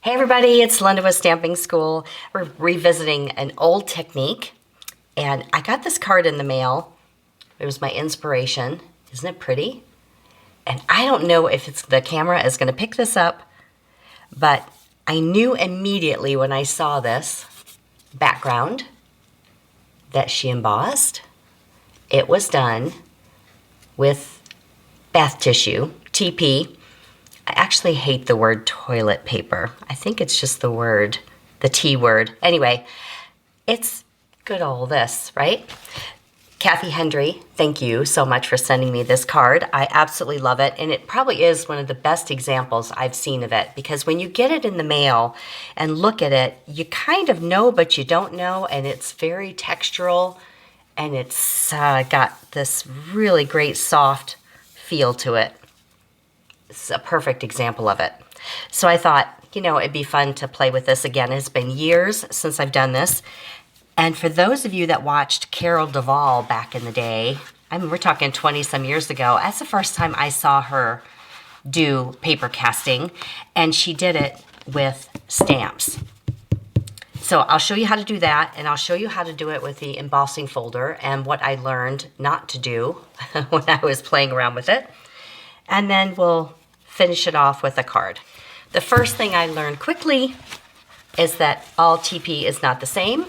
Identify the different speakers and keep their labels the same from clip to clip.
Speaker 1: Hey everybody, it's Linda with Stamping School. We're revisiting an old technique, and I got this card in the mail. It was my inspiration. Isn't it pretty? And I don't know if the camera is going to pick this up, but I knew immediately when I saw this background that she embossed. It was done with bath tissue, TP. I actually hate the word toilet paper. I think it's just the T word. Anyway, it's good old this, right? Kathy Hendry, thank you so much for sending me this card. I absolutely love it, and it probably is one of the best examples I've seen of it, because when you get it in the mail and look at it, you kind of know, but you don't know, and it's very textural, and it's got this really great soft feel to it. It's a perfect example of it. So I thought, it'd be fun to play with this again. It's been years since I've done this. And for those of you that watched Carol Duvall back in the day, we're talking 20 some years ago, that's the first time I saw her do paper casting, and she did it with stamps. So I'll show you how to do that, and I'll show you how to do it with the embossing folder and what I learned not to do when I was playing around with it. And then we'll finish it off with a card. The first thing I learned quickly is that all TP is not the same.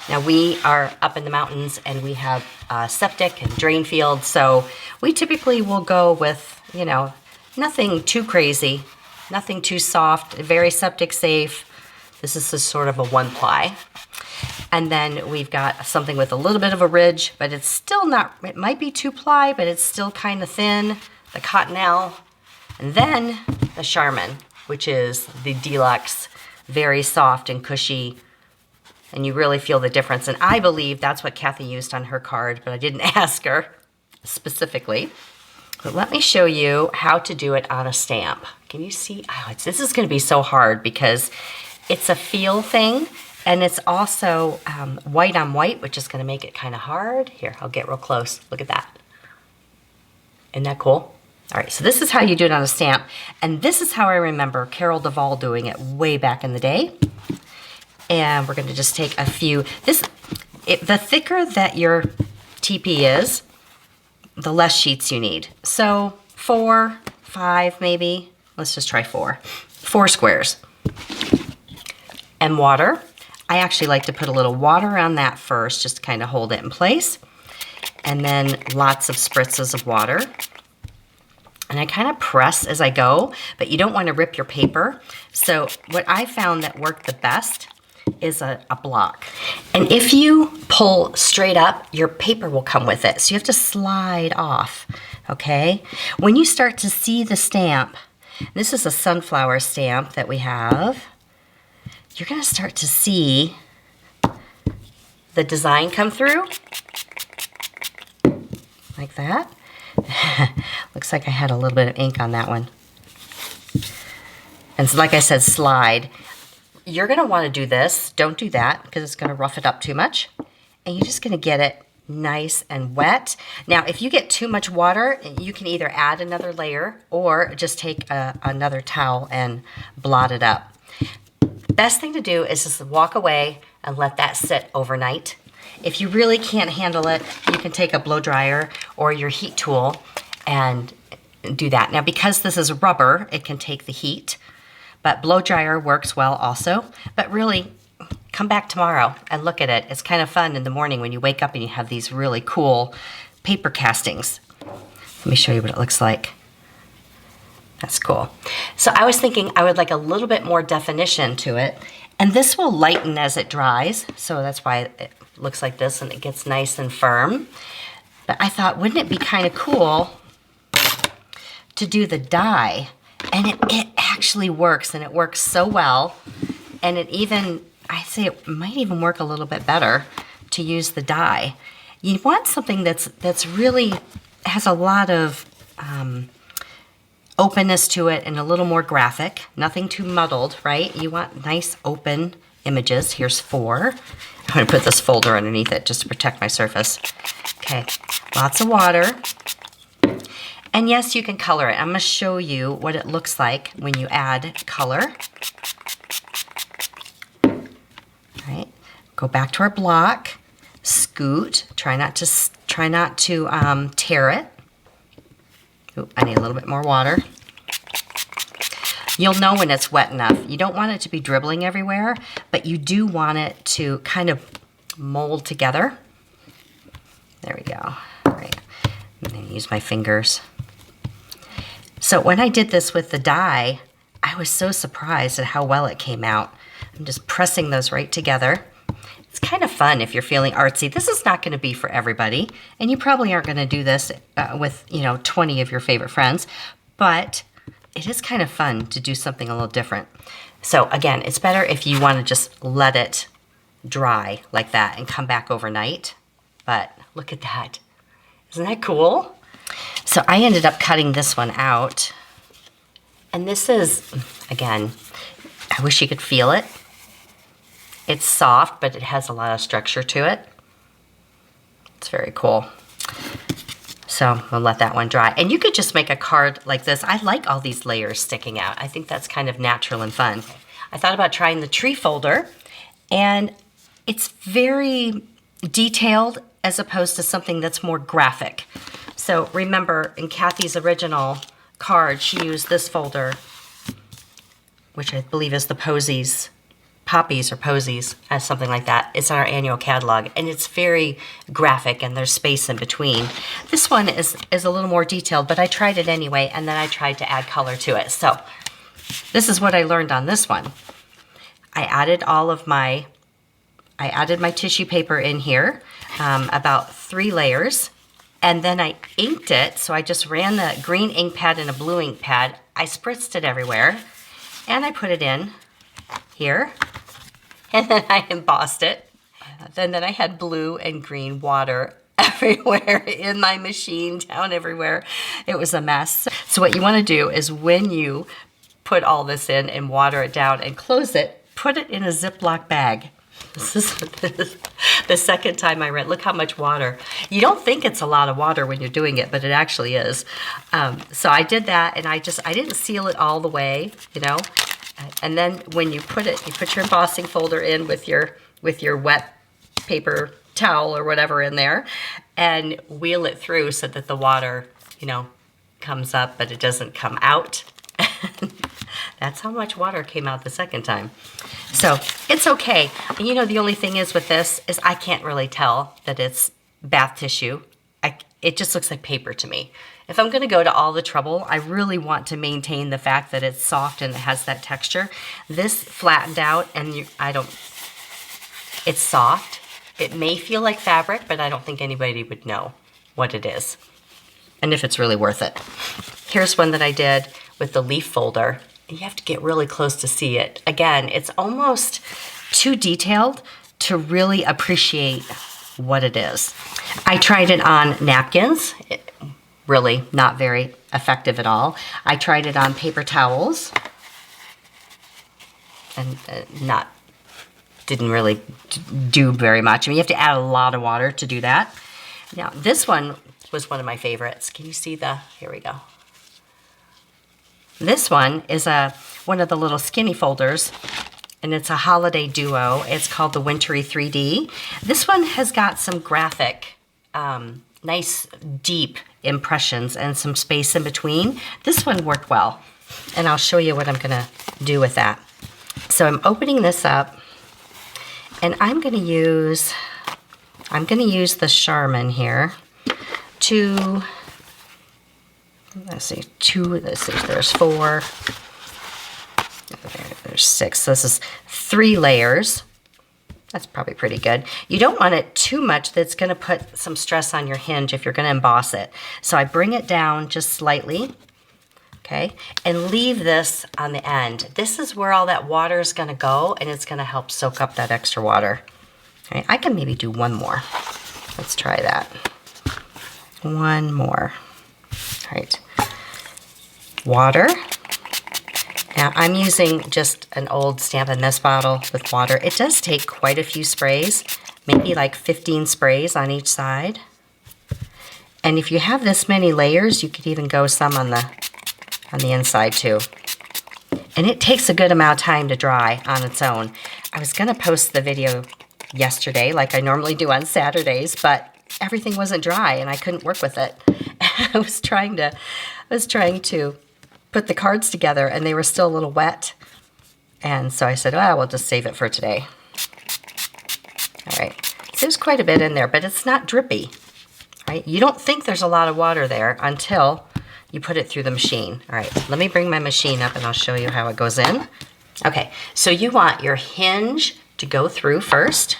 Speaker 1: Now we are up in the mountains and we have septic and drain fields, so we typically will go with, nothing too crazy, nothing too soft, very septic safe. This is just sort of a one ply. And then we've got something with a little bit of a ridge, but it's still not, it might be 2-ply, but it's still kind of thin. The Cottonelle, and then the Charmin, which is the deluxe, very soft and cushy, and you really feel the difference. And I believe that's what Kathy used on her card, but I didn't ask her specifically. But let me show you how to do it on a stamp. Can you see? Oh, this is going to be so hard because it's a feel thing, and it's also white on white, which is going to make it kind of hard. Here, I'll get real close. Look at that. Isn't that cool? All right, so this is how you do it on a stamp, and this is how I remember Carol Duvall doing it way back in the day. And we're going to just take a few. The thicker that your TP is, the less sheets you need. So 4, 5 maybe. Let's just try 4. 4 squares. And water. I actually like to put a little water on that first, just to kind of hold it in place. And then lots of spritzes of water. And I kind of press as I go, but you don't want to rip your paper. So what I found that worked the best is a block. And if you pull straight up, your paper will come with it. So you have to slide off, okay? When you start to see the stamp, this is a sunflower stamp that we have, you're gonna start to see the design come through, like that. Looks like I had a little bit of ink on that one. And so, like I said, slide. You're going to want to do this. Don't do that because it's going to rough it up too much. And you're just going to get it nice and wet. Now, if you get too much water, you can either add another layer or just take another towel and blot it up. Best thing to do is just walk away and let that sit overnight. If you really can't handle it, you can take a blow dryer or your heat tool and do that. Now, because this is rubber, it can take the heat, but blow dryer works well also. But really, come back tomorrow and look at it. It's kind of fun in the morning when you wake up and you have these really cool paper castings. Let me show you what it looks like. That's cool. So I was thinking I would like a little bit more definition to it, and this will lighten as it dries, so that's why it looks like this and it gets nice and firm. But I thought, wouldn't it be kind of cool to do the die? And it actually works, and it works so well. And it even, I say it might even work a little bit better to use the die. You want something that's really has a lot of openness to it and a little more graphic, nothing too muddled, right? You want nice open images. Here's 4. I'm going to put this folder underneath it just to protect my surface. Okay, lots of water. And yes, you can color it. I'm going to show you what it looks like when you add color. go back to our block, scoot, try not to tear it. Ooh, I need a little bit more water. You'll know when it's wet enough. You don't want it to be dribbling everywhere, but you do want it to kind of mold together. There we go. All right. I'm going to use my fingers. So when I did this with the die, I was so surprised at how well it came out. I'm just pressing those right together. It's kind of fun if you're feeling artsy. This is not going to be for everybody, and you probably aren't going to do this with 20 of your favorite friends, but it is kind of fun to do something a little different. So again, it's better if you want to just let it dry like that and come back overnight. But look at that. Isn't that cool? So I ended up cutting this one out. And this is, again, I wish you could feel it. It's soft, but it has a lot of structure to it. It's very cool. So we'll let that one dry. And you could just make a card like this. I like all these layers sticking out. I think that's kind of natural and fun. I thought about trying the tree folder, and it's very detailed as opposed to something that's more graphic. So remember, in Kathy's original card, she used this folder, which I believe is the Posies, Poppies or Posies, something like that. It's in our annual catalog, and it's very graphic, and there's space in between. This one is a little more detailed, but I tried it anyway, and then I tried to add color to it. So this is what I learned on this one. I added my tissue paper in here, about 3 layers, and then I inked it. So I just ran the green ink pad and a blue ink pad. I spritzed it everywhere, and I put it in here, and then I embossed it. Then I had blue and green water everywhere in my machine, down everywhere. It was a mess. So what you want to do is when you put all this in and water it down and close it, put it in a Ziploc bag. This is the second time I read. Look how much water. You don't think it's a lot of water when you're doing it, but it actually is. So I did that, and I didn't seal it all the way, And then when you put your embossing folder in with your wet paper towel or whatever in there, and wheel it through so that the water, comes up, but it doesn't come out. That's how much water came out the second time. So it's okay. The only thing is with this is I can't really tell that it's bath tissue. It just looks like paper to me. If I'm going to go to all the trouble, I really want to maintain the fact that it's soft and it has that texture. This flattened out, and it's soft. It may feel like fabric, but I don't think anybody would know what it is and if it's really worth it. Here's one that I did with the leaf folder. You have to get really close to see it. Again, it's almost too detailed to really appreciate what it is. I tried it on napkins. Really not very effective at all. I tried it on paper towels, and didn't really do very much. You have to add a lot of water to do that. Now, this one was one of my favorites. Can you see here we go. This one is one of the little skinny folders, and it's a holiday duo. It's called the Wintry 3D. This one has got some graphic, nice deep impressions and some space in between. This one worked well, and I'll show you what I'm gonna do with that. So I'm opening this up, and I'm gonna use the Charmin here to, let's see, there's 4, there's 6, so this is 3 layers. That's probably pretty good. You don't want it too much that's gonna put some stress on your hinge if you're gonna emboss it. So I bring it down just slightly, okay, and leave this on the end. This is where all that water is gonna go, and it's gonna help soak up that extra water. Okay, I can maybe do one more. Let's try that. One more. All right. Water. Now I'm using just an old Stampin' Mist bottle with water. It does take quite a few sprays, maybe like 15 sprays on each side. And if you have this many layers, you could even go some on the inside too. And it takes a good amount of time to dry on its own. I was gonna post the video yesterday like I normally do on Saturdays, but everything wasn't dry and I couldn't work with it. I was trying to put the cards together and they were still a little wet. And so I said, well, we'll just save it for today. All right, so there's quite a bit in there, but it's not drippy, right? You don't think there's a lot of water there until you put it through the machine. All right, let me bring my machine up and I'll show you how it goes in. Okay, so you want your hinge to go through first,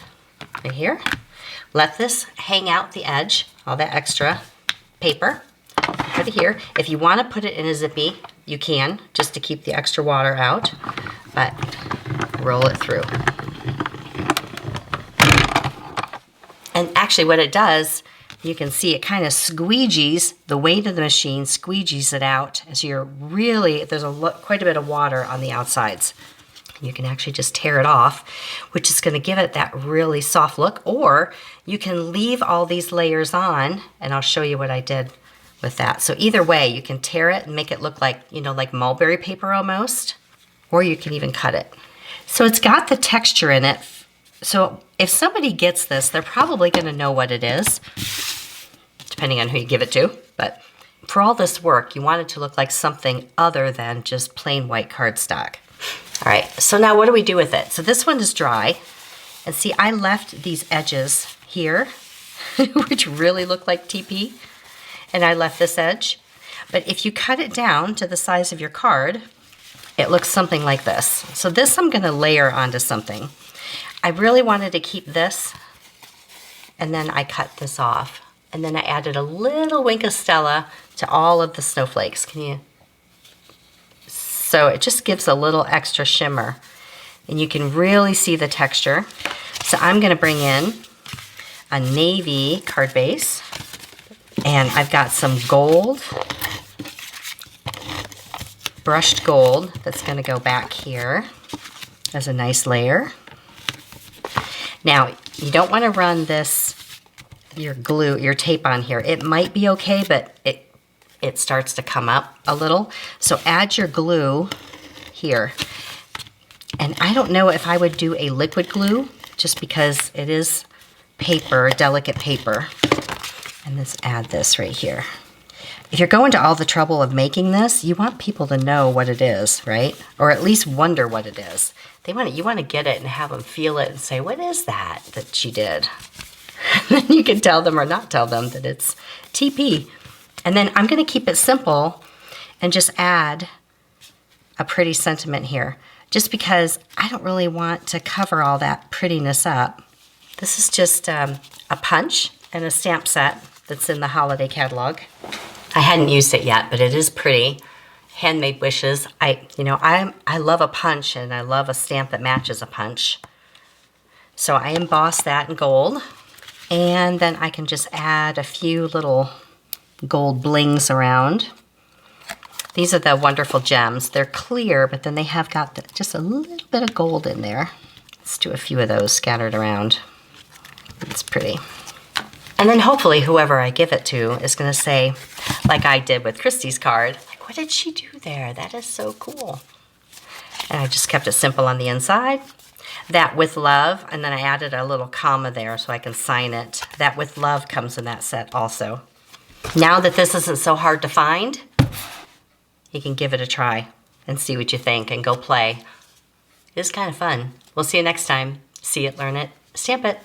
Speaker 1: right here. Let this hang out the edge, all that extra paper. Put it here. If you want to put it in a zippy, you can, just to keep the extra water out, but roll it through. And actually what it does, you can see it kind of squeegees, the weight of the machine squeegees it out. So you're really, there's quite a bit of water on the outsides. You can actually just tear it off, which is going to give it that really soft look, or you can leave all these layers on, and I'll show you what I did with that. So either way, you can tear it and make it look like, you know, like mulberry paper almost, or you can even cut it. So it's got the texture in it. So if somebody gets this, they're probably going to know what it is, depending on who you give it to. But for all this work, you want it to look like something other than just plain white cardstock. All right, so now what do we do with it? So this one is dry. And see, I left these edges here, which really look like TP. And I left this edge. But if you cut it down to the size of your card, it looks something like this. So this I'm going to layer onto something. I really wanted to keep this, and then I cut this off. And then I added a little wink of Stella to all of the snowflakes. Can you? So it just gives a little extra shimmer. And you can really see the texture. So I'm going to bring in a navy card base. And I've got some gold, brushed gold, that's going to go back here as a nice layer. Now, you don't want to run your glue, your tape on here. It might be okay, but it starts to come up a little. So add your glue here. And I don't know if I would do a liquid glue, just because it is paper, delicate paper. And let's add this right here. If you're going to all the trouble of making this, you want people to know what it is, right? Or at least wonder what it is. You want to get it and have them feel it and say, what is that she did? And then you can tell them or not tell them that it's TP. And then I'm going to keep it simple and just add a pretty sentiment here, just because I don't really want to cover all that prettiness up. This is just a punch and a stamp set that's in the holiday catalog. I hadn't used it yet, but it is pretty. Handmade wishes. I love a punch, and I love a stamp that matches a punch. So I emboss that in gold, and then I can just add a few little gold blings around. These are the wonderful gems. They're clear, but then they have got just a little bit of gold in there. Let's do a few of those scattered around. It's pretty. And then hopefully whoever I give it to is going to say, like I did with Christy's card, like, what did she do there? That is so cool. And I just kept it simple on the inside. That with love, and then I added a little comma there so I can sign it. That with love comes in that set also. Now that this isn't so hard to find, you can give it a try and see what you think and go play. It's kind of fun. We'll see you next time. See it, learn it, stamp it.